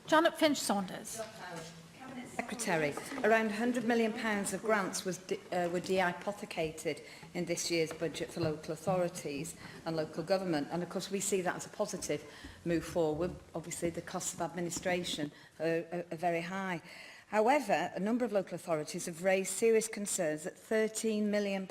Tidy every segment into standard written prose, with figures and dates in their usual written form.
Janet Finch-Saunders. Secretary, around £100 million of grants were de-hypothecated in this year's budget for local authorities and local government, and of course we see that as a positive move forward. Obviously the costs of administration are very high. However, a number of local authorities have raised serious concerns that £13 million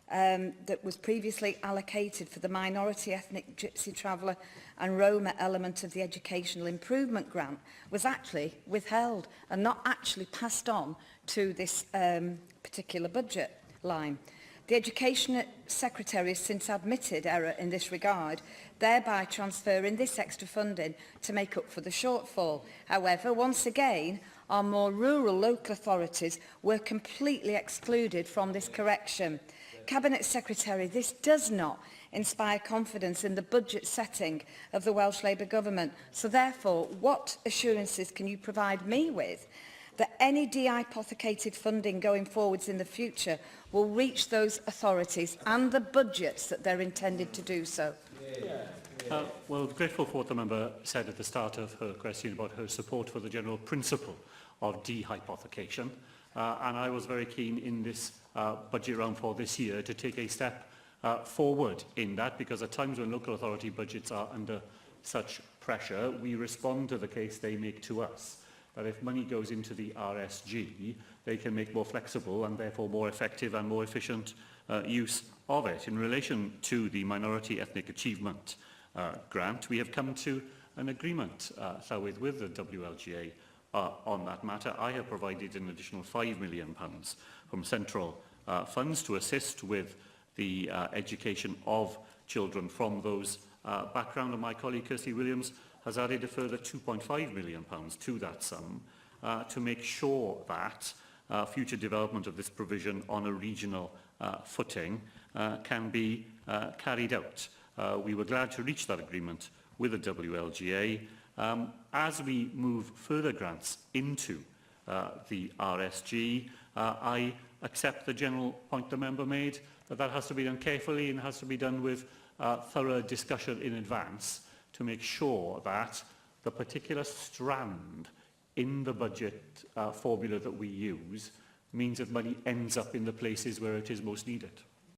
that was previously allocated for the minority ethnic gypsy traveller and Roma element of the educational improvement grant was actually withheld and not actually passed on to this particular budget line. The Education Secretary has since admitted error in this regard, thereby transferring this extra funding to make up for the shortfall. However, once again, our more rural local authorities were completely excluded from this correction. Cabinet Secretary, this does not inspire confidence in the budget setting of the Welsh Labour Government. So therefore, what assurances can you provide me with that any de-hypothecated funding going forwards in the future will reach those authorities and the budgets that they're intended to do so? Well, grateful for what the member said at the start of her question about her support for the general principle of de-hypothecation. And I was very keen in this budget round for this year to take a step forward in that, because at times when local authority budgets are under such pressure, we respond to the case they make to us. That if money goes into the RSG, they can make more flexible and therefore more effective and more efficient use of it. In relation to the Minority Ethnic Achievement grant, we have come to an agreement with the WLGA on that matter. I have provided an additional £5 million from central funds to assist with the education of children from those background, and my colleague Kirsty Williams has added a further £2.5 million to that sum to make sure that future development of this provision on a regional footing can be carried out. We were glad to reach that agreement with the WLGA. As we move further grants into the RSG, I accept the general point the member made that that has to be done carefully and has to be done with thorough discussion in advance to make sure that the particular strand in the budget formula that we use means that money ends up in the places where it is most needed.